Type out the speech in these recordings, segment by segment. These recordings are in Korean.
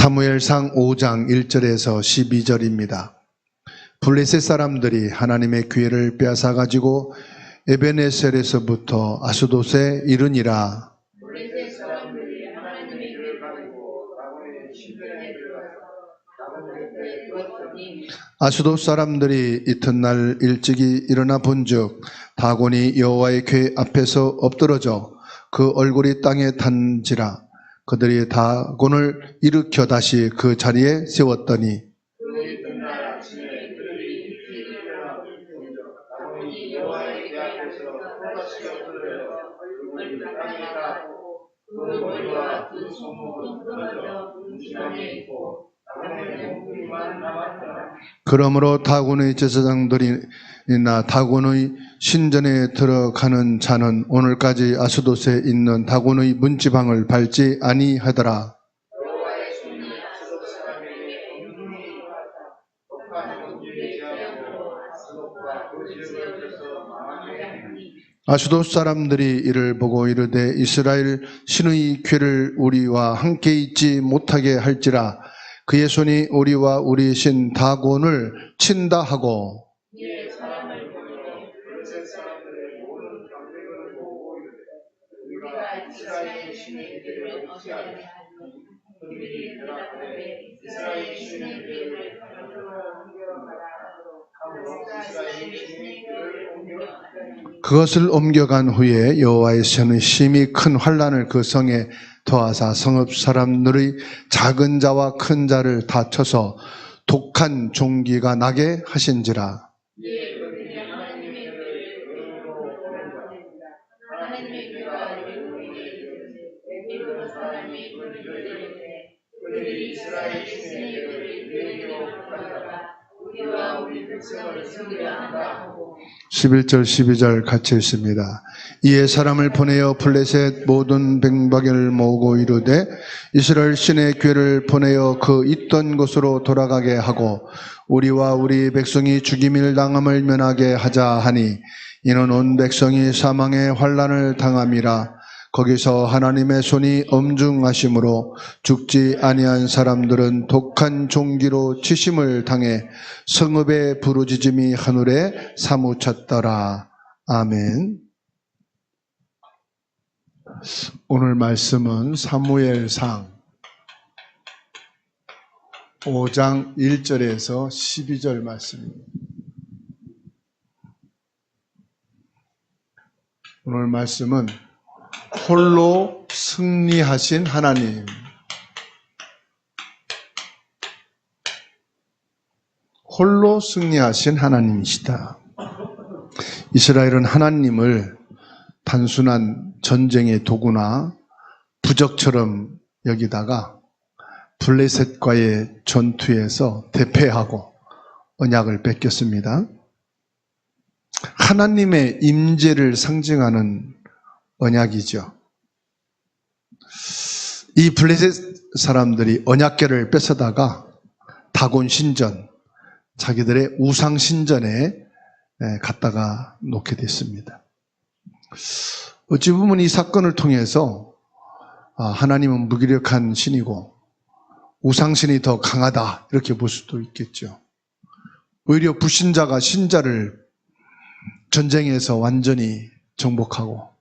사무엘상 5장 1절에서 12절입니다. 블레셋 사람들이 하나님의 기회를 빼앗아가지고 에베네셀에서부터 아스돗에 이르니라. 아스돗 사람들이 이튿날 일찍이 일어나 본즉 다곤이 여호와의 궤 앞에서 엎드러져 그 얼굴이 땅에 닿은지라. 그들이 다곤을 일으켜 다시 그 자리에 세웠더니 그러므로 다곤의 제사장들이나 다곤의 신전에 들어가는 자는 오늘까지 아스돗에 있는 다곤의 문지방을 밟지 아니하더라. 아스돗 사람들이 이를 보고 이르되 이스라엘 신의 궤를 우리와 함께 있지 못하게 할지라. 그의 손이 우리와 우리 신 다곤을 친다 하고 그것을 옮겨간 후에 여호와의 손이 심히 큰 환난을 그 성에 더하사 성읍 사람들의 작은 자와 큰 자를 다 쳐서 독한 종기가 나게 하신지라. (11절) 12절 같이 읽습니다. 이에 사람을 보내어 블레셋 모든 백박을 모으고 이르되 이스라엘 신의 궤를 보내어 그 있던 곳으로 돌아가게 하고 우리와 우리 백성이 죽임을 당함을 면하게 하자 하니 이는 온 백성이 사망의 환난을 당함이라. 거기서 하나님의 손이 엄중하심으로 죽지 아니한 사람들은 독한 종기로 치심을 당해 성읍의 부르짖음이 하늘에 사무쳤더라. 아멘. 오늘 말씀은 사무엘상 5장 1절에서 12절 말씀입니다. 오늘 말씀은 홀로 승리하신 하나님, 홀로 승리하신 하나님이시다. 이스라엘은 하나님을 단순한 전쟁의 도구나 부적처럼 여기다가 블레셋과의 전투에서 대패하고 언약을 뺏겼습니다. 하나님의 임재를 상징하는 언약이죠. 이 블레셋 사람들이 언약궤를 뺏어다가 다곤 신전, 자기들의 우상 신전에 갖다가 놓게 됐습니다. 어찌 보면 이 사건을 통해서 하나님은 무기력한 신이고 우상신이 더 강하다 이렇게 볼 수도 있겠죠. 오히려 불신자가 신자를 전쟁에서 완전히 정복하고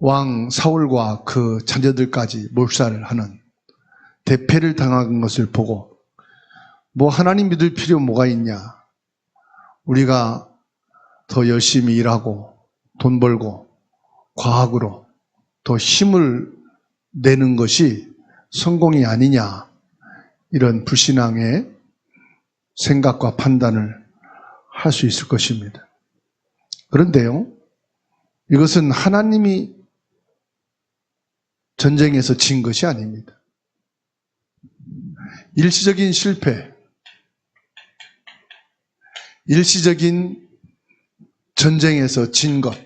왕 사울과 그 자녀들까지 몰살을 하는 대패를 당한 것을 보고 뭐 하나님 믿을 필요 뭐가 있냐, 우리가 더 열심히 일하고 돈 벌고 과학으로 더 힘을 내는 것이 성공이 아니냐, 이런 불신앙의 생각과 판단을 할 수 있을 것입니다. 그런데요, 이것은 하나님이 전쟁에서 진 것이 아닙니다. 일시적인 실패, 일시적인 전쟁에서 진 것,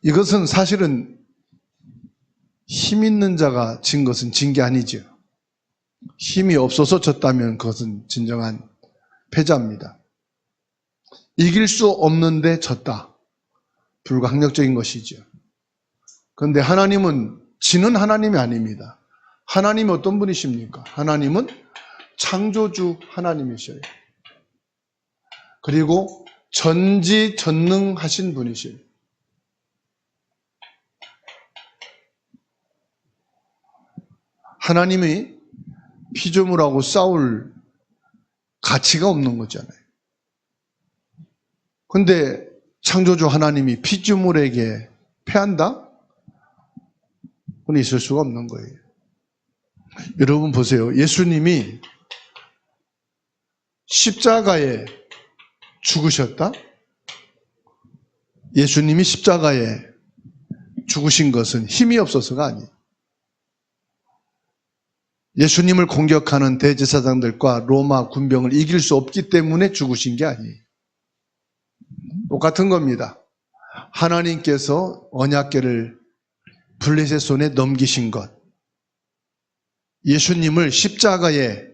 이것은 사실은 힘 있는 자가 진 것은 진 게 아니죠. 힘이 없어서 졌다면 그것은 진정한 패자입니다. 이길 수 없는데 졌다, 불가항력적인 것이죠. 그런데 하나님은 지는 하나님이 아닙니다. 하나님이 어떤 분이십니까? 하나님은 창조주 하나님이셔요. 그리고 전지전능하신 분이셔요. 하나님이 피조물하고 싸울 가치가 없는 거잖아요. 근데 창조주 하나님이 피조물에게 패한다? 그건 있을 수가 없는 거예요. 여러분 보세요. 예수님이 십자가에 죽으셨다? 예수님이 십자가에 죽으신 것은 힘이 없어서가 아니에요. 예수님을 공격하는 대제사장들과 로마 군병을 이길 수 없기 때문에 죽으신 게 아니에요. 똑같은 겁니다. 하나님께서 언약궤를 블레셋 손에 넘기신 것, 예수님을 십자가에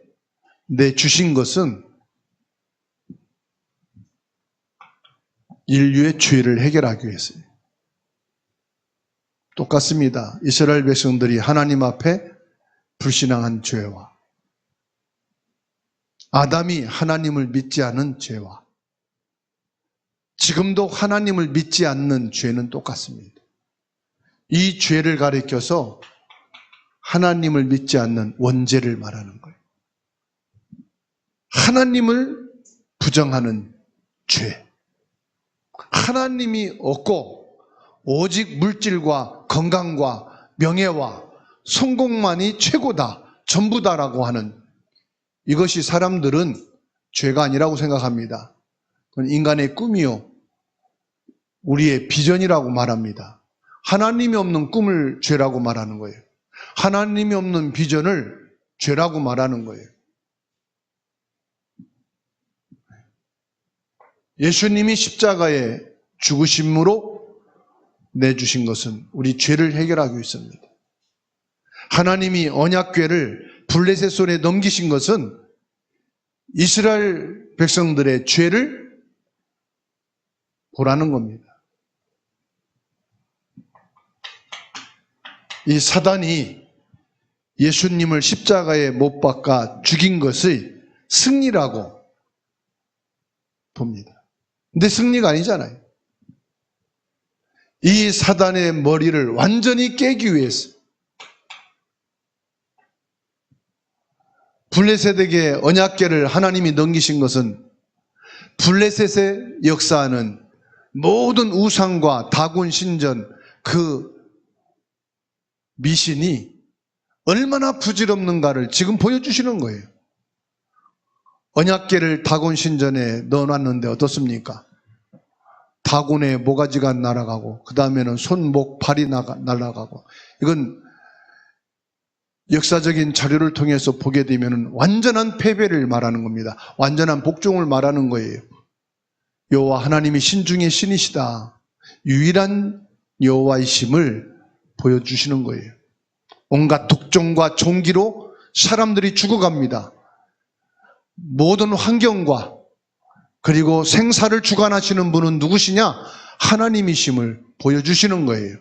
내주신 것은 인류의 죄를 해결하기 위해서요. 똑같습니다. 이스라엘 백성들이 하나님 앞에 불신앙한 죄와 아담이 하나님을 믿지 않은 죄와 지금도 하나님을 믿지 않는 죄는 똑같습니다. 이 죄를 가리켜서 하나님을 믿지 않는 원죄를 말하는 거예요. 하나님을 부정하는 죄. 하나님이 없고 오직 물질과 건강과 명예와 성공만이 최고다, 전부다라고 하는 이것이 사람들은 죄가 아니라고 생각합니다. 그건 인간의 꿈이요, 우리의 비전이라고 말합니다. 하나님이 없는 꿈을 죄라고 말하는 거예요. 하나님이 없는 비전을 죄라고 말하는 거예요. 예수님이 십자가에 죽으심으로 내주신 것은 우리 죄를 해결하기 위해서입니다. 하나님이 언약궤를 블레셋 손에 넘기신 것은 이스라엘 백성들의 죄를 보라는 겁니다. 이 사단이 예수님을 십자가에 못 박아 죽인 것의 승리라고 봅니다. 근데 승리가 아니잖아요. 이 사단의 머리를 완전히 깨기 위해서 블레셋에게 언약궤를 하나님이 넘기신 것은 블레셋의 역사하는 모든 우상과 다곤 신전 그 미신이 얼마나 부질없는가를 지금 보여주시는 거예요. 언약궤를 다곤 신전에 넣어놨는데 어떻습니까? 다곤의 모가지가 날아가고 그 다음에는 손, 목, 발이 날아가고 이건 역사적인 자료를 통해서 보게 되면 완전한 패배를 말하는 겁니다. 완전한 복종을 말하는 거예요. 여호와 하나님이 신 중에 신이시다. 유일한 여호와이심을 보여주시는 거예요. 온갖 독종과 종기로 사람들이 죽어갑니다. 모든 환경과 그리고 생사를 주관하시는 분은 누구시냐? 하나님이심을 보여주시는 거예요.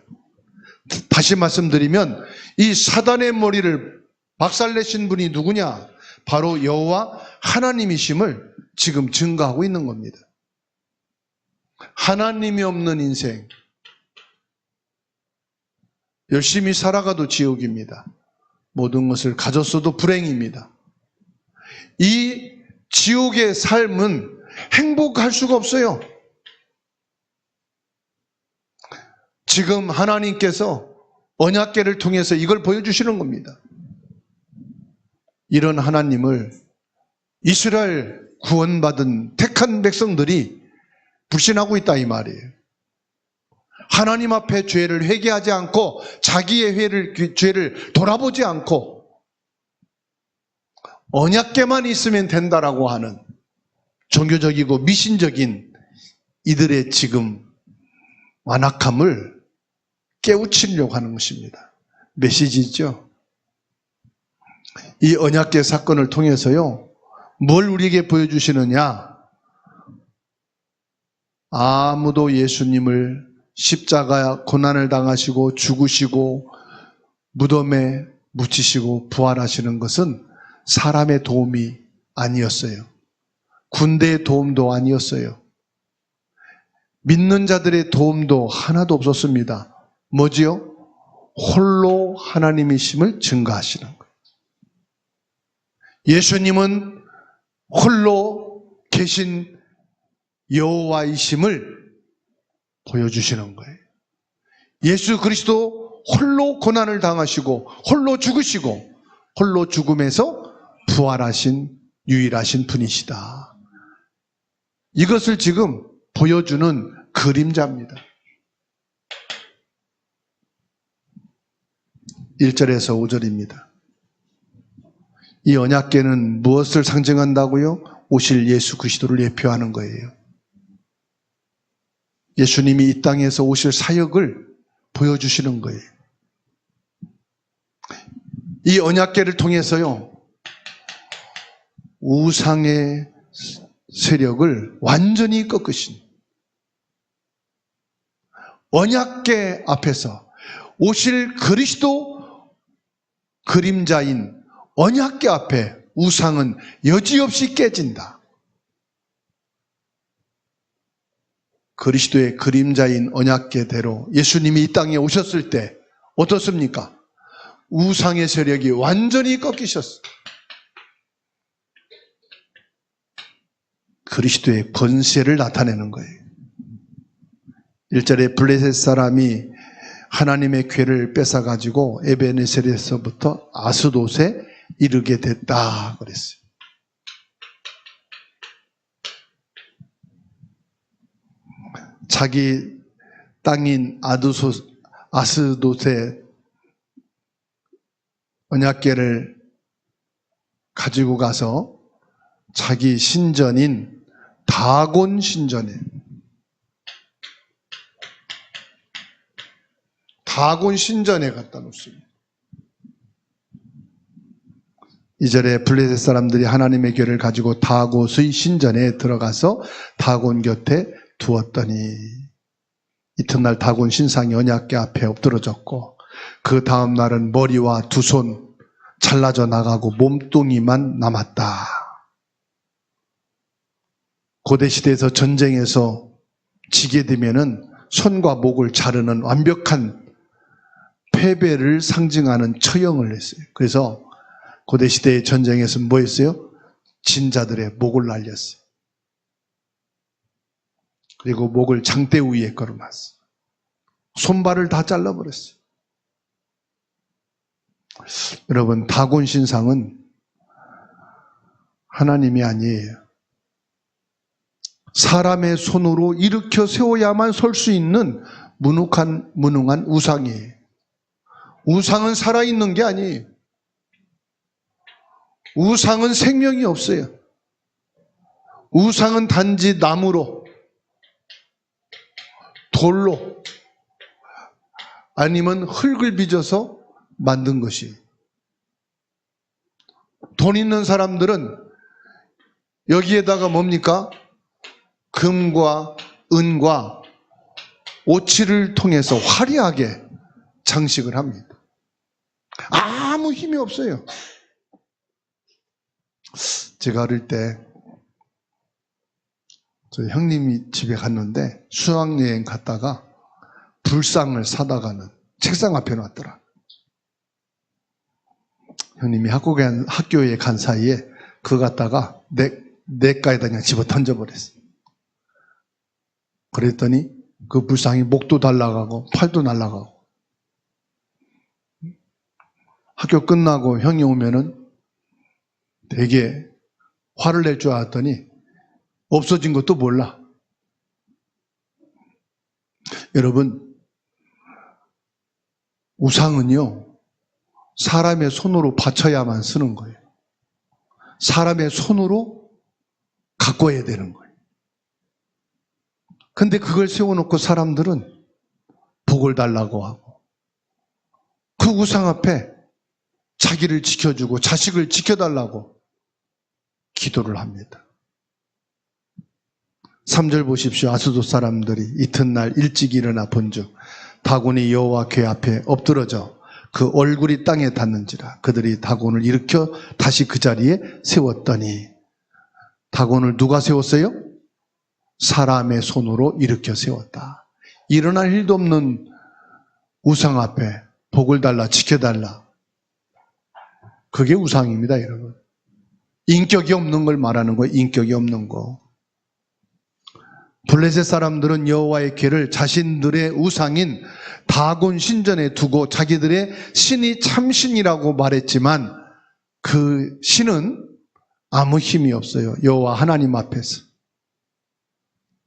다시 말씀드리면 이 사단의 머리를 박살내신 분이 누구냐? 바로 여호와 하나님이심을 지금 증거하고 있는 겁니다. 하나님이 없는 인생, 열심히 살아가도 지옥입니다. 모든 것을 가졌어도 불행입니다. 이 지옥의 삶은 행복할 수가 없어요. 지금 하나님께서 언약궤를 통해서 이걸 보여주시는 겁니다. 이런 하나님을 이스라엘 구원받은 택한 백성들이 불신하고 있다 이 말이에요. 하나님 앞에 죄를 회개하지 않고 자기의 죄를 돌아보지 않고 언약궤만 있으면 된다라고 하는 종교적이고 미신적인 이들의 지금 완악함을 깨우치려고 하는 것입니다. 메시지죠. 이 언약궤 사건을 통해서요, 뭘 우리에게 보여주시느냐? 아무도 예수님을 십자가 고난을 당하시고 죽으시고 무덤에 묻히시고 부활하시는 것은 사람의 도움이 아니었어요. 군대의 도움도 아니었어요. 믿는 자들의 도움도 하나도 없었습니다. 뭐지요? 홀로 하나님이심을 증거하시는 거예요. 예수님은 홀로 계신 여호와이심을 보여주시는 거예요. 예수 그리스도 홀로 고난을 당하시고 홀로 죽으시고 홀로 죽음에서 부활하신 유일하신 분이시다. 이것을 지금 보여주는 그림자입니다. 1절에서 5절입니다. 이 언약궤는 무엇을 상징한다고요? 오실 예수 그리스도를 예표하는 거예요. 예수님이 이 땅에서 오실 사역을 보여주시는 거예요. 이 언약궤를 통해서요, 우상의 세력을 완전히 꺾으신 언약궤 앞에서 오실 그리스도 그림자인 언약궤 앞에 우상은 여지없이 깨진다. 그리스도의 그림자인 언약궤대로 예수님이 이 땅에 오셨을 때 어떻습니까? 우상의 세력이 완전히 꺾이셨어요. 그리스도의 권세를 나타내는 거예요. 1절에 블레셋 사람이 하나님의 궤를 뺏어가지고 에베네셀에서부터 아스돗에 이르게 됐다 그랬어요. 자기 땅인 아스돗에 언약궤를 가지고 가서 자기 신전인 다곤 신전에 갖다 놓습니다. 2절에 블레셋 사람들이 하나님의 궤를 가지고 다곤의 신전에 들어가서 다곤 곁에 두었더니 이튿날 다곤 신상이 언약궤 앞에 엎드러졌고 그 다음 날은 머리와 두 손 잘라져 나가고 몸뚱이만 남았다. 고대 시대에서 전쟁에서 지게 되면은 손과 목을 자르는 완벽한 패배를 상징하는 처형을 했어요. 그래서 고대 시대의 전쟁에서 뭐 했어요? 진자들의 목을 날렸어요. 그리고 목을 장대 위에 걸어놨어요. 손발을 다 잘라버렸어요. 여러분, 다곤 신상은 하나님이 아니에요. 사람의 손으로 일으켜 세워야만 설 수 있는 무능한 우상이에요. 우상은 살아있는 게 아니에요. 우상은 생명이 없어요. 우상은 단지 나무로, 돌로, 아니면 흙을 빚어서 만든 것이. 돈 있는 사람들은 여기에다가 뭡니까? 금과 은과 오칠을 통해서 화려하게 장식을 합니다. 아무 힘이 없어요. 제가 어릴 때 저희 형님이 집에 갔는데 수학여행 갔다가 불상을 사다가는 책상 앞에 놨더라. 형님이 학교에 간 사이에 그거 갖다가 냇가에다 그냥 집어 던져버렸어. 그랬더니 그 불상이 목도 날아가고 팔도 날아가고. 학교 끝나고 형이 오면은 되게 화를 낼 줄 알았더니 없어진 것도 몰라. 여러분, 우상은요, 사람의 손으로 받쳐야만 쓰는 거예요. 사람의 손으로 가꿔야 되는 거예요. 근데 그걸 세워놓고 사람들은 복을 달라고 하고 그 우상 앞에 자기를 지켜주고 자식을 지켜달라고 기도를 합니다. 3절 보십시오. 아스돗 사람들이 이튿날 일찍 일어나 본즉 다곤이 여호와 궤 앞에 엎드러져 그 얼굴이 땅에 닿는지라. 그들이 다곤을 일으켜 다시 그 자리에 세웠더니, 다곤을 누가 세웠어요? 사람의 손으로 일으켜 세웠다. 일어날 일도 없는 우상 앞에 복을 달라, 지켜달라. 그게 우상입니다, 여러분. 인격이 없는 걸 말하는 거예요. 인격이 없는 거. 블레셋 사람들은 여호와의 궤를 자신들의 우상인 다곤 신전에 두고 자기들의 신이 참신이라고 말했지만 그 신은 아무 힘이 없어요. 여호와 하나님 앞에서.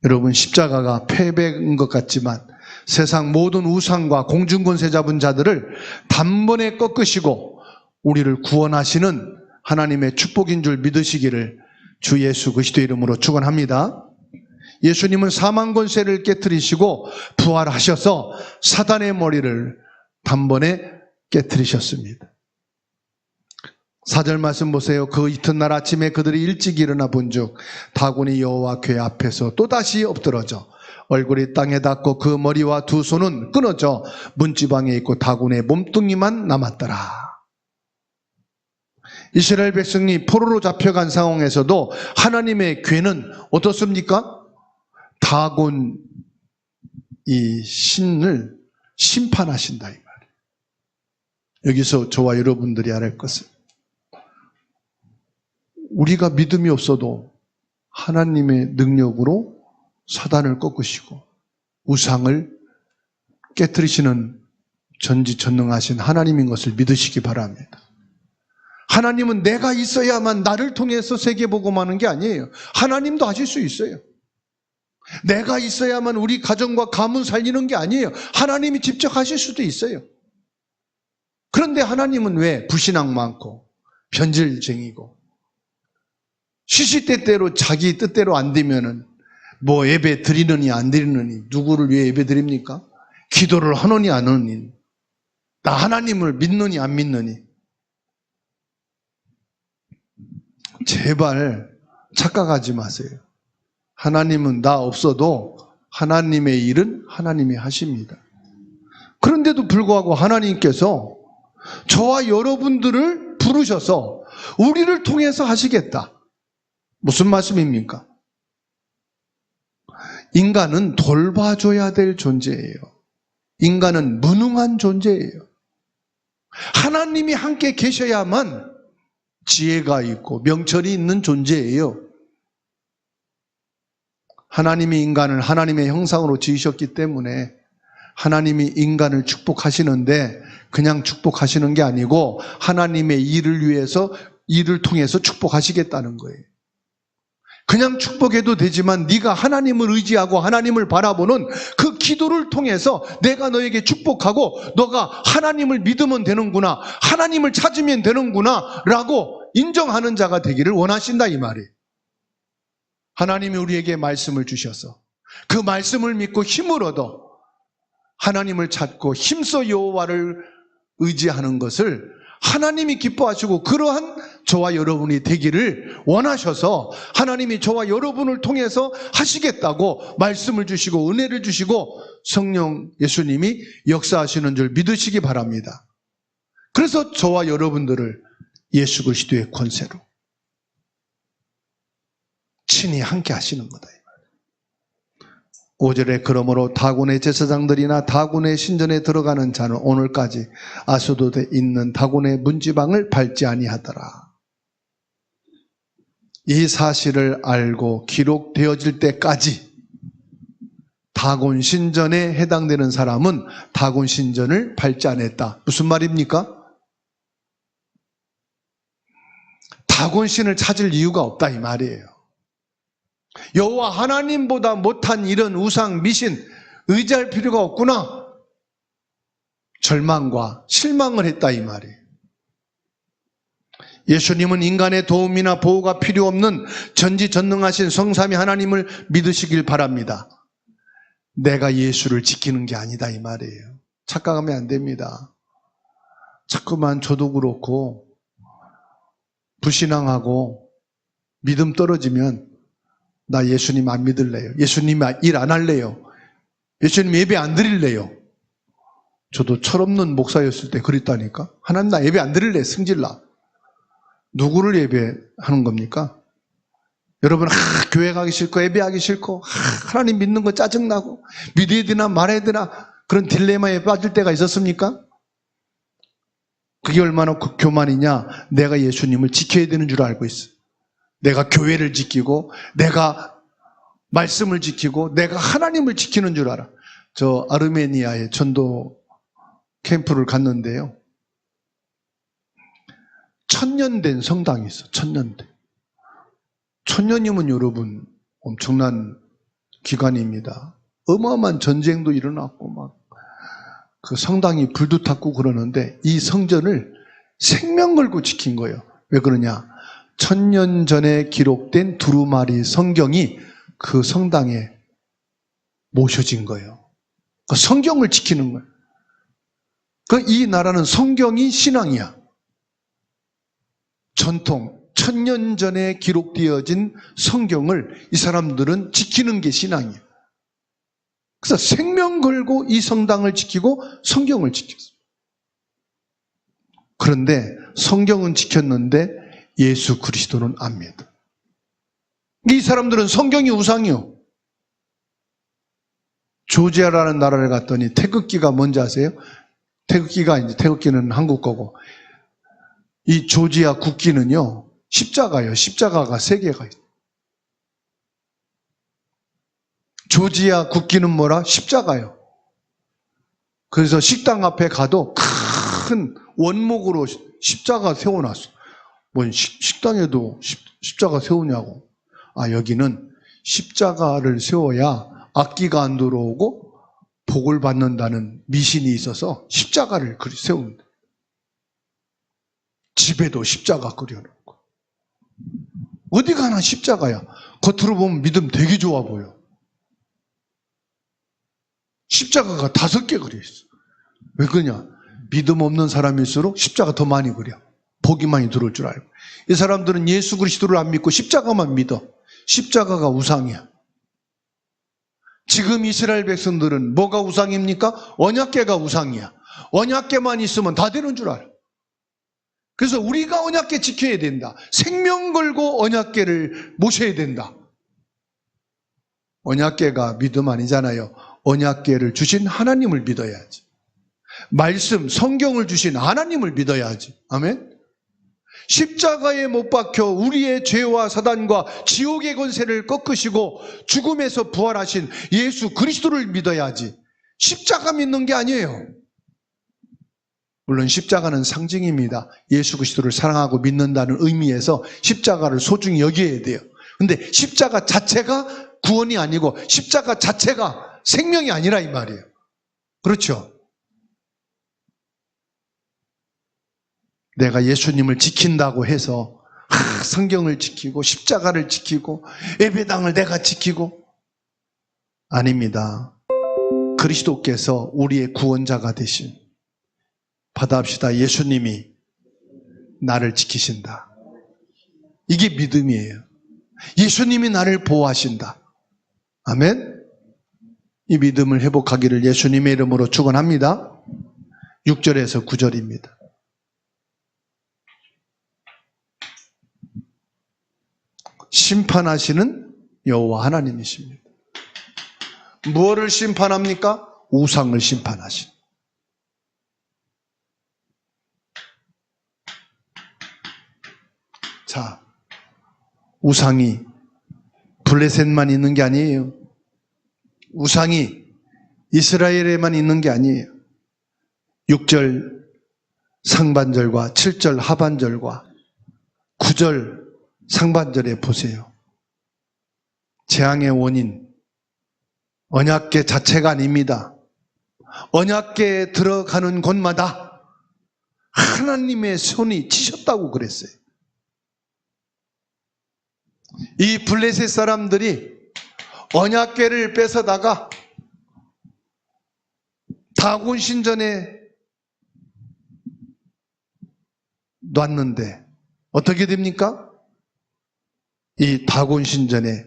여러분, 십자가가 패배인 것 같지만 세상 모든 우상과 공중권세 잡은 자들을 단번에 꺾으시고 우리를 구원하시는 하나님의 축복인 줄 믿으시기를 주 예수 그리스도의 이름으로 축원합니다. 예수님은 사망 권세를 깨뜨리시고 부활하셔서 사단의 머리를 단번에 깨뜨리셨습니다. 4절 말씀 보세요. 그 이튿날 아침에 그들이 일찍 일어나 본즉 다곤이 여호와 궤 앞에서 또다시 엎드러져 얼굴이 땅에 닿고 그 머리와 두 손은 끊어져 문지방에 있고 다곤의 몸뚱이만 남았더라. 이스라엘 백성이 포로로 잡혀간 상황에서도 하나님의 궤는 어떻습니까? 다곤 이 신을 심판하신다 이 말이에요. 여기서 저와 여러분들이 알아야 할 것은 우리가 믿음이 없어도 하나님의 능력으로 사단을 꺾으시고 우상을 깨뜨리시는 전지전능하신 하나님인 것을 믿으시기 바랍니다. 하나님은 내가 있어야만 나를 통해서 세계복음하는 게 아니에요. 하나님도 하실 수 있어요. 내가 있어야만 우리 가정과 가문 살리는 게 아니에요. 하나님이 직접 하실 수도 있어요. 그런데 하나님은 왜 불신앙 많고 변질쟁이고 시시때때로 자기 뜻대로 안 되면은 뭐 예배 드리느니 안 드리느니 누구를 위해 예배 드립니까? 기도를 하느니 안 하느니 나 하나님을 믿느니 안 믿느니 제발 착각하지 마세요. 하나님은 나 없어도 하나님의 일은 하나님이 하십니다. 그런데도 불구하고 하나님께서 저와 여러분들을 부르셔서 우리를 통해서 하시겠다. 무슨 말씀입니까? 인간은 돌봐줘야 될 존재예요. 인간은 무능한 존재예요. 하나님이 함께 계셔야만 지혜가 있고 명철이 있는 존재예요. 하나님이 인간을 하나님의 형상으로 지으셨기 때문에 하나님이 인간을 축복하시는데 그냥 축복하시는 게 아니고 하나님의 일을 위해서 일을 통해서 축복하시겠다는 거예요. 그냥 축복해도 되지만 네가 하나님을 의지하고 하나님을 바라보는 그 기도를 통해서 내가 너에게 축복하고 너가 하나님을 믿으면 되는구나, 하나님을 찾으면 되는구나 라고 인정하는 자가 되기를 원하신다 이 말이에요. 하나님이 우리에게 말씀을 주셔서 그 말씀을 믿고 힘을 얻어 하나님을 찾고 힘써 여호와를 의지하는 것을 하나님이 기뻐하시고 그러한 저와 여러분이 되기를 원하셔서 하나님이 저와 여러분을 통해서 하시겠다고 말씀을 주시고 은혜를 주시고 성령 예수님이 역사하시는 줄 믿으시기 바랍니다. 그래서 저와 여러분들을 예수 그리스도의 권세로 친히 함께 하시는 거다. 5절에 그러므로 다곤의 제사장들이나 다곤의 신전에 들어가는 자는 오늘까지 아스돗에 있는 다곤의 문지방을 밟지 아니하더라. 이 사실을 알고 기록되어질 때까지 다곤 신전에 해당되는 사람은 다곤 신전을 밟지 않았다. 무슨 말입니까? 다곤 신을 찾을 이유가 없다 이 말이에요. 여호와 하나님보다 못한 이런 우상 미신 의지할 필요가 없구나. 절망과 실망을 했다 이 말이에요. 예수님은 인간의 도움이나 보호가 필요 없는 전지전능하신 성삼위 하나님을 믿으시길 바랍니다. 내가 예수를 지키는 게 아니다 이 말이에요. 착각하면 안 됩니다. 자꾸만 저도 그렇고 불신앙하고 믿음 떨어지면 나 예수님 안 믿을래요. 예수님 일 안 할래요. 예수님 예배 안 드릴래요. 저도 철없는 목사였을 때 그랬다니까. 하나님 나 예배 안 드릴래, 승질나. 누구를 예배하는 겁니까? 여러분, 교회 가기 싫고 예배하기 싫고 하나님 믿는 거 짜증나고 믿어야 되나 말아야 되나 그런 딜레마에 빠질 때가 있었습니까? 그게 얼마나 교만이냐. 내가 예수님을 지켜야 되는 줄 알고 있어. 내가 교회를 지키고 내가 말씀을 지키고 내가 하나님을 지키는 줄 알아. 저 아르메니아에 전도 캠프를 갔는데요. 1000년 된 성당이 있어. 1000년 된. 1000년이면 여러분 엄청난 기간입니다. 어마어마한 전쟁도 일어났고 막 그 성당이 불도 탔고 그러는데 이 성전을 생명 걸고 지킨 거예요. 왜 그러냐? 1000년 전에 기록된 두루마리 성경이 그 성당에 모셔진 거예요. 그 성경을 지키는 거예요. 이 나라는 성경이 신앙이야. 전통, 1000년 전에 기록되어진 성경을 이 사람들은 지키는 게 신앙이야. 그래서 생명 걸고 이 성당을 지키고 성경을 지켰어요. 그런데 성경은 지켰는데 예수 그리스도는 안 믿어. 이 사람들은 성경이 우상이요. 조지아라는 나라를 갔더니 태극기가 뭔지 아세요? 태극기는 한국 거고 이 조지아 국기는요 십자가예요. 십자가가 3개가 있어요. 조지아 국기는 뭐라? 십자가요. 그래서 식당 앞에 가도 큰 원목으로 십자가 세워놨어. 뭐 식당에도 십자가 세우냐고. 여기는 십자가를 세워야 악기가 안 들어오고 복을 받는다는 미신이 있어서 십자가를 세운다. 집에도 십자가 그려놓고. 어디 가나 십자가야. 겉으로 보면 믿음 되게 좋아 보여. 십자가가 5개 그려 있어. 왜 그러냐? 믿음 없는 사람일수록 십자가 더 많이 그려. 복이 많이 들어올 줄 알고. 이 사람들은 예수 그리스도를 안 믿고 십자가만 믿어. 십자가가 우상이야. 지금 이스라엘 백성들은 뭐가 우상입니까? 언약궤가 우상이야. 언약궤만 있으면 다 되는 줄 알아. 그래서 우리가 언약궤 지켜야 된다. 생명 걸고 언약궤를 모셔야 된다. 언약궤가 믿음 아니잖아요. 언약궤를 주신 하나님을 믿어야지. 말씀, 성경을 주신 하나님을 믿어야지. 아멘? 십자가에 못 박혀 우리의 죄와 사단과 지옥의 권세를 꺾으시고 죽음에서 부활하신 예수 그리스도를 믿어야지. 십자가 믿는 게 아니에요. 물론 십자가는 상징입니다. 예수 그리스도를 사랑하고 믿는다는 의미에서 십자가를 소중히 여겨야 돼요. 근데 십자가 자체가 구원이 아니고 십자가 자체가 생명이 아니라 이 말이에요. 그렇죠? 내가 예수님을 지킨다고 해서 성경을 지키고 십자가를 지키고 예배당을 내가 지키고 아닙니다. 그리스도께서 우리의 구원자가 되신 받아합시다. 예수님이 나를 지키신다. 이게 믿음이에요. 예수님이 나를 보호하신다. 아멘. 이 믿음을 회복하기를 예수님의 이름으로 축원합니다. 6절에서 9절입니다. 심판하시는 여호와 하나님이십니다. 무엇을 심판합니까? 우상을 심판하신. 자, 우상이 블레셋만 있는 게 아니에요. 우상이 이스라엘에만 있는 게 아니에요. 6절 상반절과 7절 하반절과 9절 상반절에 보세요. 재앙의 원인, 언약궤 자체가 아닙니다. 언약궤에 들어가는 곳마다 하나님의 손이 치셨다고 그랬어요. 이 블레셋 사람들이 언약궤를 뺏어다가 다곤 신전에 놨는데 어떻게 됩니까? 이 다곤 신전에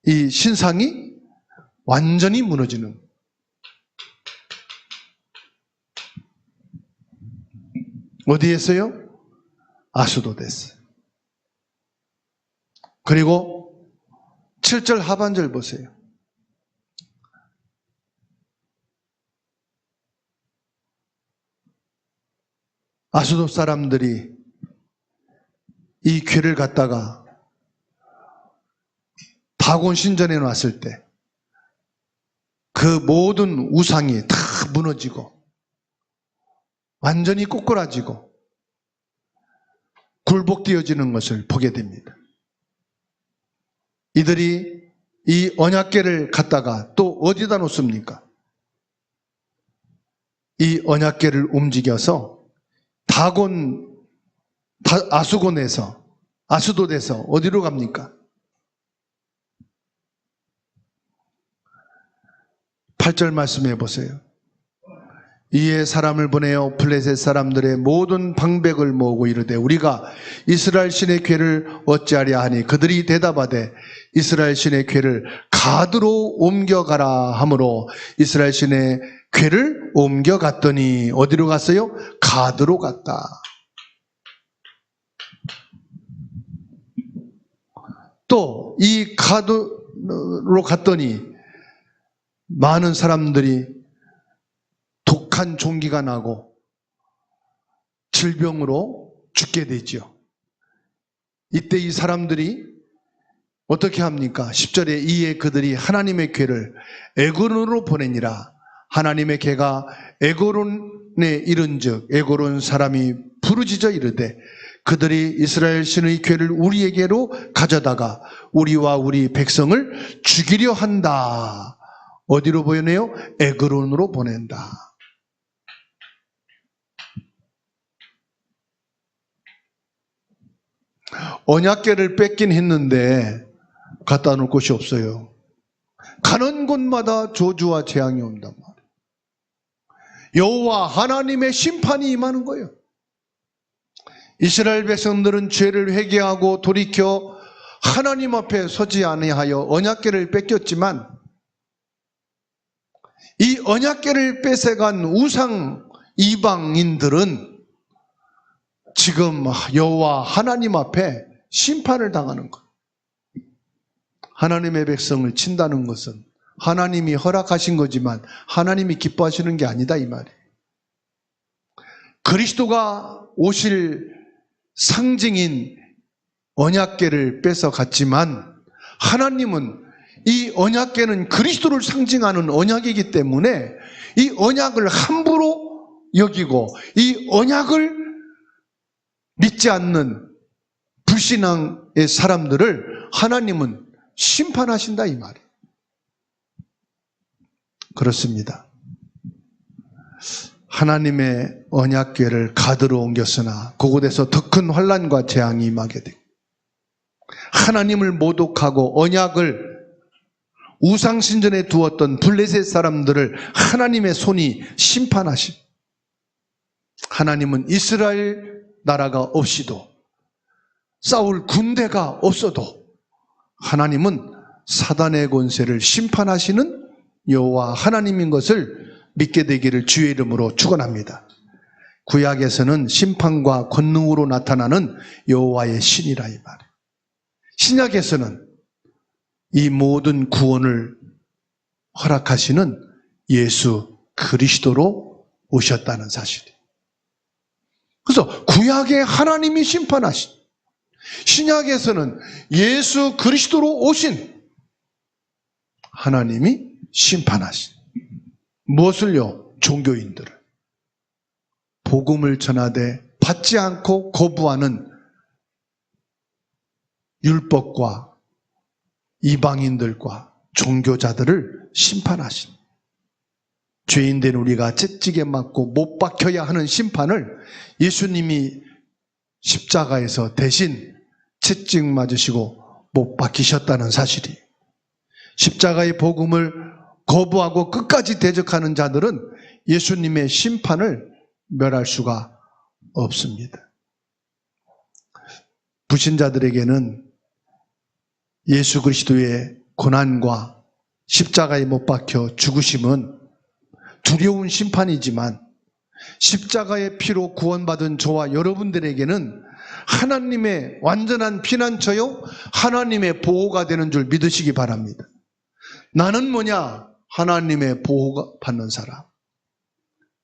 이 신상이 완전히 무너지는. 어디에서요? 아수도됐어요. 그리고 7절 하반절 보세요. 아수도 사람들이 이 괴를 갖다가 다곤 신전에 놨을 때 그 모든 우상이 다 무너지고 완전히 꼬꾸라지고 굴복되어지는 것을 보게 됩니다. 이들이 이 언약궤를 갖다가 또 어디다 놓습니까? 이 언약궤를 움직여서 아수도에서 어디로 갑니까? 8절 말씀해 보세요. 이에 사람을 보내어 블레셋 사람들의 모든 방백을 모으고 이르되 우리가 이스라엘 신의 궤를 어찌하랴 하니 그들이 대답하되 이스라엘 신의 궤를 가드로 옮겨가라 하므로 이스라엘 신의 궤를 옮겨갔더니 어디로 갔어요? 가드로 갔다. 또 이 가드로 갔더니 많은 사람들이 독한 종기가 나고 질병으로 죽게 되죠. 이때 이 사람들이 어떻게 합니까? 10절에 이에 그들이 하나님의 궤를 에고론으로 보내니라. 하나님의 궤가 에고론에 이른즉 에고론 사람이 부르짖어 이르되 그들이 이스라엘 신의 궤를 우리에게로 가져다가 우리와 우리 백성을 죽이려 한다. 어디로 보내요? 에그론으로 보낸다. 언약궤를 뺏긴 했는데 갖다 놓을 곳이 없어요. 가는 곳마다 저주와 재앙이 온단 말이에요. 여호와 하나님의 심판이 임하는 거예요. 이스라엘 백성들은 죄를 회개하고 돌이켜 하나님 앞에 서지 아니하여 언약궤를 뺏겼지만 이 언약궤를 뺏어간 우상 이방인들은 지금 여호와 하나님 앞에 심판을 당하는 거예요. 하나님의 백성을 친다는 것은 하나님이 허락하신 거지만 하나님이 기뻐하시는 게 아니다 이 말이에요. 그리스도가 오실 상징인 언약궤를 뺏어갔지만 하나님은 이 언약궤는 그리스도를 상징하는 언약이기 때문에 이 언약을 함부로 여기고 이 언약을 믿지 않는 불신앙의 사람들을 하나님은 심판하신다 이 말이에요. 그렇습니다. 하나님의 언약궤를 가드로 옮겼으나 그곳에서 더 큰 환난과 재앙이 임하게 되고 하나님을 모독하고 언약을 우상신전에 두었던 블레셋 사람들을 하나님의 손이 심판하신 하나님은 이스라엘 나라가 없이도 싸울 군대가 없어도 하나님은 사단의 권세를 심판하시는 여호와 하나님인 것을 믿게 되기를 주의 이름으로 축원합니다. 구약에서는 심판과 권능으로 나타나는 여호와의 신이라 이 말이에요. 신약에서는 이 모든 구원을 허락하시는 예수 그리스도로 오셨다는 사실이에요. 그래서 구약에 하나님이 심판하신, 신약에서는 예수 그리스도로 오신 하나님이 심판하신. 무엇을요? 종교인들을. 복음을 전하되 받지 않고 거부하는 율법과 이방인들과 종교자들을 심판하신, 죄인된 우리가 채찍에 맞고 못 박혀야 하는 심판을 예수님이 십자가에서 대신 채찍 맞으시고 못 박히셨다는 사실이, 십자가의 복음을 거부하고 끝까지 대적하는 자들은 예수님의 심판을 멸할 수가 없습니다. 불신자들에게는 예수 그리스도의 고난과 십자가에 못 박혀 죽으심은 두려운 심판이지만 십자가의 피로 구원받은 저와 여러분들에게는 하나님의 완전한 피난처요, 하나님의 보호가 되는 줄 믿으시기 바랍니다. 나는 뭐냐? 하나님의 보호가 받는 사람.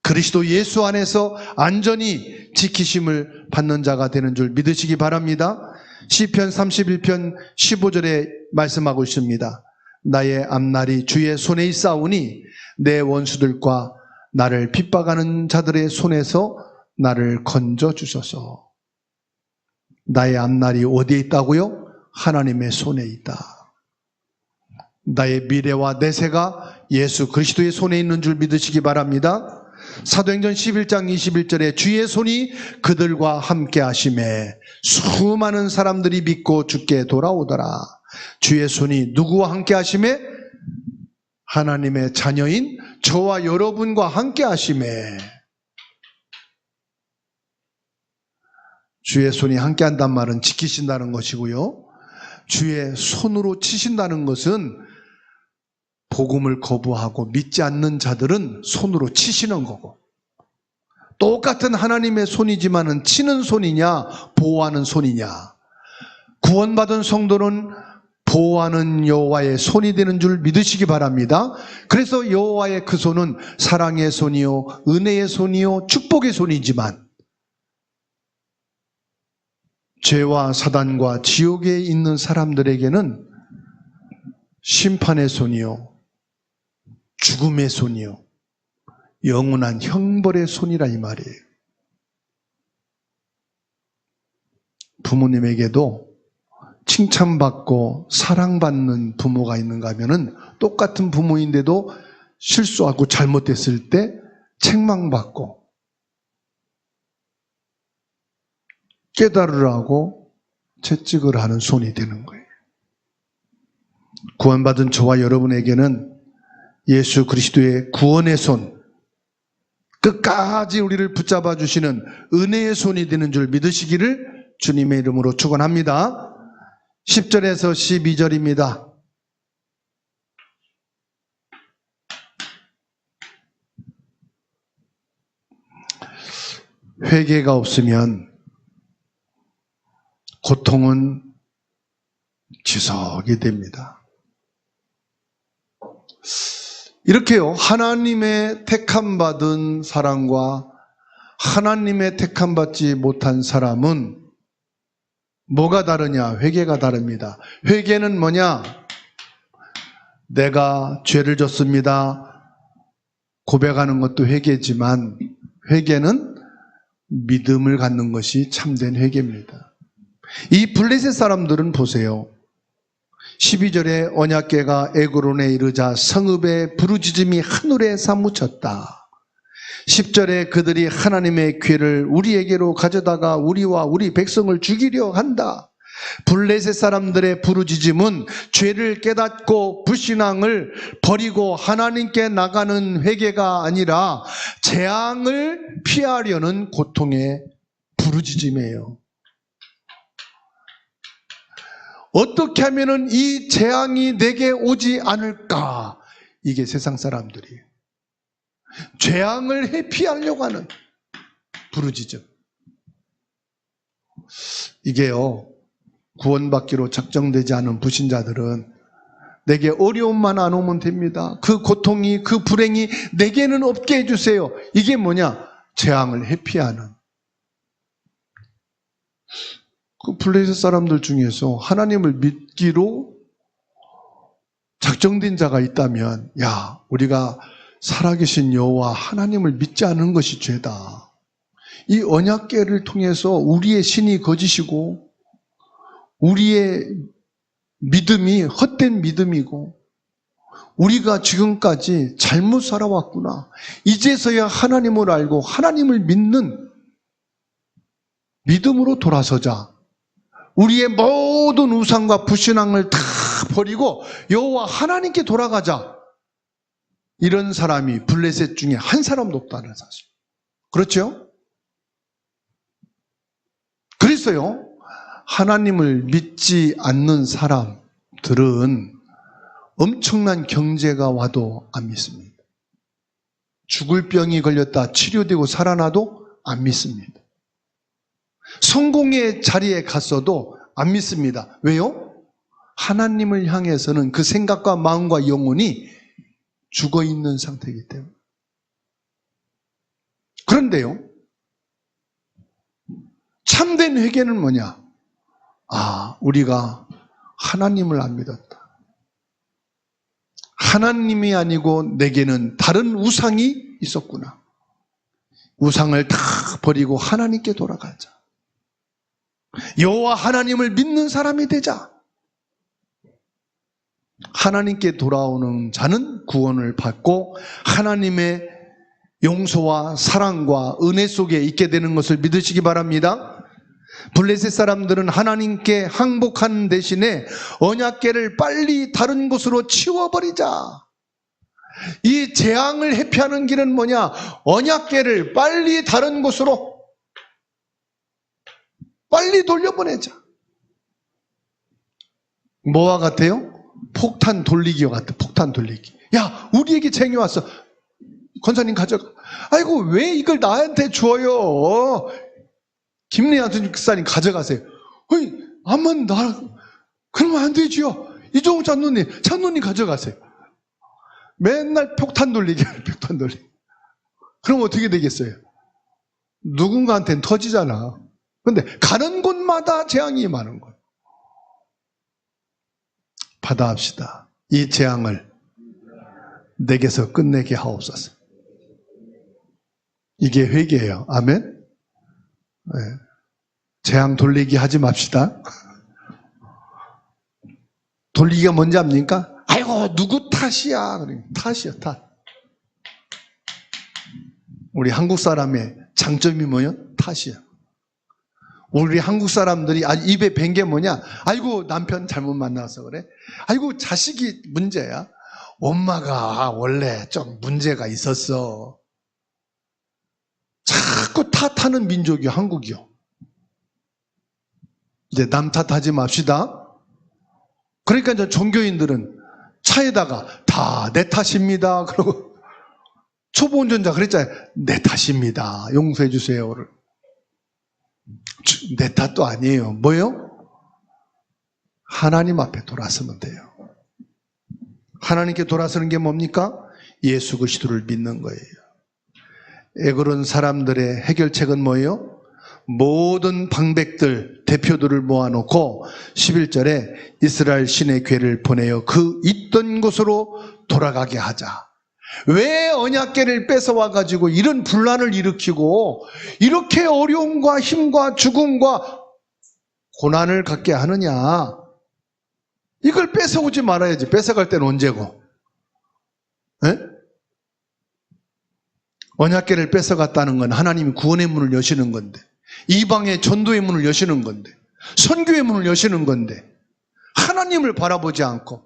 그리스도 예수 안에서 안전히 지키심을 받는 자가 되는 줄 믿으시기 바랍니다. 시편 31편 15절에 말씀하고 있습니다. 나의 앞날이 주의 손에 있사오니 내 원수들과 나를 핍박하는 자들의 손에서 나를 건져 주소서. 나의 앞날이 어디에 있다고요? 하나님의 손에 있다. 나의 미래와 내세가 예수 그리스도의 손에 있는 줄 믿으시기 바랍니다. 사도행전 11장 21절에 주의 손이 그들과 함께 하심에 수많은 사람들이 믿고 주께 돌아오더라. 주의 손이 누구와 함께 하심에? 하나님의 자녀인 저와 여러분과 함께 하심에. 주의 손이 함께 한단 말은 지키신다는 것이고요, 주의 손으로 치신다는 것은 복음을 거부하고 믿지 않는 자들은 손으로 치시는 거고, 똑같은 하나님의 손이지만은 치는 손이냐 보호하는 손이냐. 구원받은 성도는 보호하는 여호와의 손이 되는 줄 믿으시기 바랍니다. 그래서 여호와의 그 손은 사랑의 손이요, 은혜의 손이요, 축복의 손이지만 죄와 사단과 지옥에 있는 사람들에게는 심판의 손이요, 죽음의 손이요, 영원한 형벌의 손이라 이 말이에요. 부모님에게도 칭찬받고 사랑받는 부모가 있는가 하면은 똑같은 부모인데도 실수하고 잘못됐을 때 책망받고 깨달으라고 채찍을 하는 손이 되는 거예요. 구원받은 저와 여러분에게는 예수 그리스도의 구원의 손, 끝까지 우리를 붙잡아 주시는 은혜의 손이 되는 줄 믿으시기를 주님의 이름으로 축원합니다. 10절에서 12절입니다. 회개가 없으면 고통은 지속이 됩니다. 이렇게요, 하나님의 택함받은 사람과 하나님의 택함받지 못한 사람은 뭐가 다르냐? 회개가 다릅니다. 회개는 뭐냐? 내가 죄를 졌습니다 고백하는 것도 회개지만, 회개는 믿음을 갖는 것이 참된 회개입니다. 이 블레셋 사람들은 보세요. 12절에 언약궤가 에그론에 이르자 성읍의 부르짖음이 하늘에 사무쳤다. 10절에 그들이 하나님의 궤를 우리에게로 가져다가 우리와 우리 백성을 죽이려 한다. 블레셋 사람들의 부르짖음은 죄를 깨닫고 불신앙을 버리고 하나님께 나가는 회개가 아니라 재앙을 피하려는 고통의 부르짖음이에요. 어떻게 하면은 이 재앙이 내게 오지 않을까? 이게 세상 사람들이에요. 재앙을 회피하려고 하는 부르짖음. 이게요, 구원받기로 작정되지 않은 불신자들은 내게 어려움만 안 오면 됩니다. 그 고통이, 그 불행이 내게는 없게 해주세요. 이게 뭐냐? 재앙을 회피하는. 그 블레셋 사람들 중에서 하나님을 믿기로 작정된 자가 있다면, 야, 우리가 살아계신 여호와 하나님을 믿지 않은 것이 죄다. 이 언약궤를 통해서 우리의 신이 거짓이고 우리의 믿음이 헛된 믿음이고 우리가 지금까지 잘못 살아왔구나. 이제서야 하나님을 알고 하나님을 믿는 믿음으로 돌아서자. 우리의 모든 우상과 불신앙을 다 버리고 여호와 하나님께 돌아가자. 이런 사람이 블레셋 중에 한 사람도 없다는 사실. 그렇죠? 그래서요, 하나님을 믿지 않는 사람들은 엄청난 경제가 와도 안 믿습니다. 죽을 병이 걸렸다 치료되고 살아나도 안 믿습니다. 성공의 자리에 갔어도 안 믿습니다. 왜요? 하나님을 향해서는 그 생각과 마음과 영혼이 죽어있는 상태이기 때문에. 그런데요, 참된 회개는 뭐냐? 우리가 하나님을 안 믿었다. 하나님이 아니고 내게는 다른 우상이 있었구나. 우상을 다 버리고 하나님께 돌아가자. 여호와 하나님을 믿는 사람이 되자. 하나님께 돌아오는 자는 구원을 받고 하나님의 용서와 사랑과 은혜 속에 있게 되는 것을 믿으시기 바랍니다. 블레셋 사람들은 하나님께 항복하는 대신에 언약궤를 빨리 다른 곳으로 치워버리자. 이 재앙을 회피하는 길은 뭐냐? 언약궤를 빨리 다른 곳으로 빨리 돌려보내자. 뭐와 같아요? 폭탄 돌리기와 같아. 폭탄 돌리기. 야, 우리에게 쟁이 왔어. 권사님 가져가. 아이고, 왜 이걸 나한테 줘요? 김래한 선교사님 가져가세요. 어이, 암만 그러면 안 되지요. 이종욱 장로님 가져가세요. 맨날 폭탄 돌리기. 폭탄 돌리기. 그럼 어떻게 되겠어요? 누군가한테는 터지잖아. 근데 가는 곳마다 재앙이 많은 거예요. 받아합시다. 이 재앙을 내게서 끝내게 하옵소서. 이게 회개예요. 아멘. 네. 재앙 돌리기 하지 맙시다. 돌리기가 뭔지 압니까? 아이고, 누구 탓이야. 탓이야, 탓. 우리 한국 사람의 장점이 뭐예요? 탓이야. 우리 한국 사람들이 입에 밴 게 뭐냐? 아이고, 남편 잘못 만나서 그래. 아이고, 자식이 문제야. 엄마가 원래 좀 문제가 있었어. 자꾸 탓하는 민족이 한국이요. 이제 남 탓하지 맙시다. 그러니까 이제 종교인들은 차에다가 다 내 탓입니다. 그러고 초보 운전자 그랬잖아요. 내 탓입니다. 용서해 주세요를. 내 탓도 아니에요. 뭐예요? 하나님 앞에 돌아서면 돼요. 하나님께 돌아서는 게 뭡니까? 예수 그리스도를 믿는 거예요. 에고른 사람들의 해결책은 뭐예요? 모든 방백들, 대표들을 모아놓고 11절에 이스라엘 신의 궤를 보내어 그 있던 곳으로 돌아가게 하자. 왜 언약궤를 뺏어와가지고 이런 분란을 일으키고 이렇게 어려움과 힘과 죽음과 고난을 갖게 하느냐? 이걸 뺏어오지 말아야지. 뺏어갈 때는 언제고? 에? 언약궤를 뺏어갔다는 건 하나님이 구원의 문을 여시는 건데, 이방의 전도의 문을 여시는 건데, 선교의 문을 여시는 건데 하나님을 바라보지 않고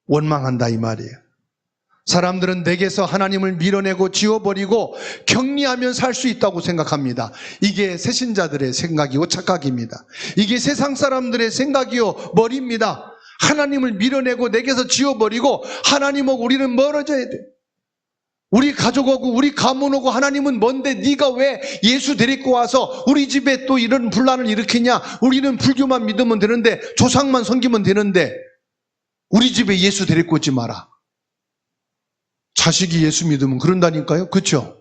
원망한다 이 말이에요. 사람들은 내게서 하나님을 밀어내고 지워버리고 격리하면 살 수 있다고 생각합니다. 이게 새신자들의 생각이고 착각입니다. 이게 세상 사람들의 생각이요 머리입니다. 하나님을 밀어내고 내게서 지워버리고 하나님하고 우리는 멀어져야 돼. 우리 가족하고 우리 가문하고 하나님은 뭔데 네가 왜 예수 데리고 와서 우리 집에 또 이런 분란을 일으키냐? 우리는 불교만 믿으면 되는데, 조상만 섬기면 되는데 우리 집에 예수 데리고 오지 마라. 자식이 예수 믿으면 그런다니까요. 그렇죠?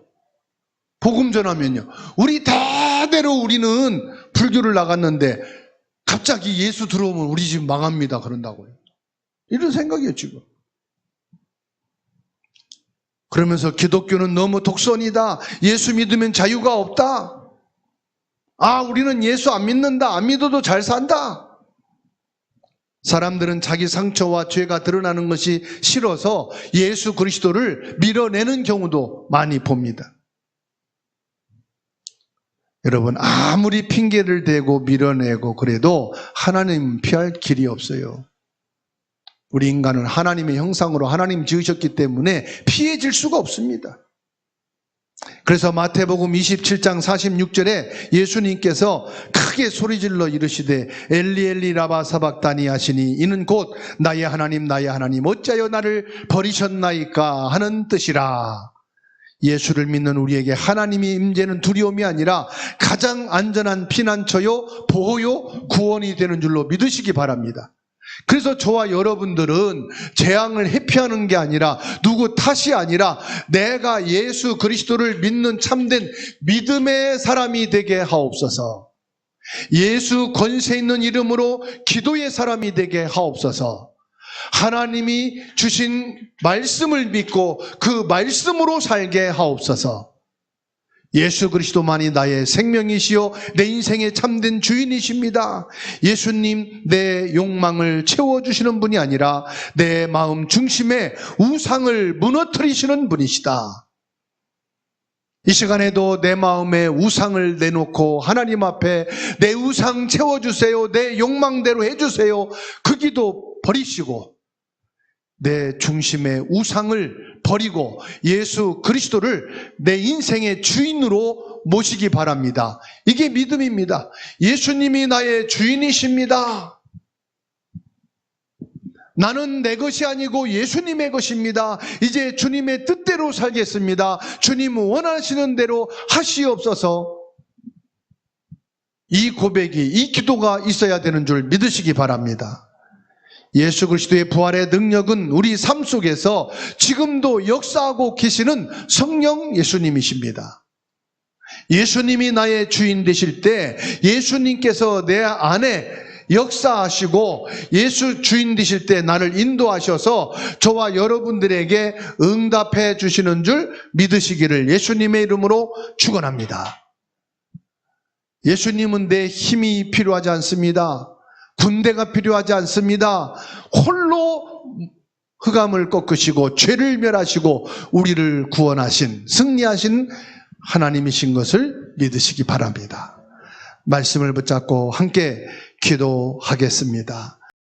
복음 전하면요, 우리 대대로 우리는 불교를 나갔는데 갑자기 예수 들어오면 우리 집 망합니다 그런다고요. 이런 생각이에요 지금. 그러면서 기독교는 너무 독선이다. 예수 믿으면 자유가 없다. 우리는 예수 안 믿는다. 안 믿어도 잘 산다. 사람들은 자기 상처와 죄가 드러나는 것이 싫어서 예수 그리스도를 밀어내는 경우도 많이 봅니다. 여러분, 아무리 핑계를 대고 밀어내고 그래도 하나님 피할 길이 없어요. 우리 인간은 하나님의 형상으로 하나님 지으셨기 때문에 피해질 수가 없습니다. 그래서 마태복음 27장 46절에 예수님께서 크게 소리질러 이르시되 엘리 엘리 라바 사박다니 하시니 이는 곧 나의 하나님 어찌하여 나를 버리셨나이까 하는 뜻이라. 예수를 믿는 우리에게 하나님의 임재는 두려움이 아니라 가장 안전한 피난처요, 보호요, 구원이 되는 줄로 믿으시기 바랍니다. 그래서 저와 여러분들은 재앙을 회피하는 게 아니라 누구 탓이 아니라 내가 예수 그리스도를 믿는 참된 믿음의 사람이 되게 하옵소서. 예수 권세 있는 이름으로 기도의 사람이 되게 하옵소서. 하나님이 주신 말씀을 믿고 그 말씀으로 살게 하옵소서. 예수 그리스도만이 나의 생명이시요 내 인생의 참된 주인이십니다. 예수님, 내 욕망을 채워주시는 분이 아니라 내 마음 중심에 우상을 무너뜨리시는 분이시다. 이 시간에도 내 마음에 우상을 내놓고 하나님 앞에 내 우상 채워주세요, 내 욕망대로 해주세요, 그 기도 버리시고 내 중심의 우상을 버리고 예수 그리스도를 내 인생의 주인으로 모시기 바랍니다. 이게 믿음입니다. 예수님이 나의 주인이십니다. 나는 내 것이 아니고 예수님의 것입니다. 이제 주님의 뜻대로 살겠습니다. 주님 원하시는 대로 하시옵소서. 이 고백이, 이 기도가 있어야 되는 줄 믿으시기 바랍니다. 예수 그리스도의 부활의 능력은 우리 삶 속에서 지금도 역사하고 계시는 성령 예수님이십니다. 예수님이 나의 주인 되실 때 예수님께서 내 안에 역사하시고 예수 주인 되실 때 나를 인도하셔서 저와 여러분들에게 응답해 주시는 줄 믿으시기를 예수님의 이름으로 축원합니다. 예수님은 내 힘이 필요하지 않습니다. 군대가 필요하지 않습니다. 홀로 흑암을 꺾으시고 죄를 멸하시고 우리를 구원하신, 승리하신 하나님이신 것을 믿으시기 바랍니다. 말씀을 붙잡고 함께 기도하겠습니다.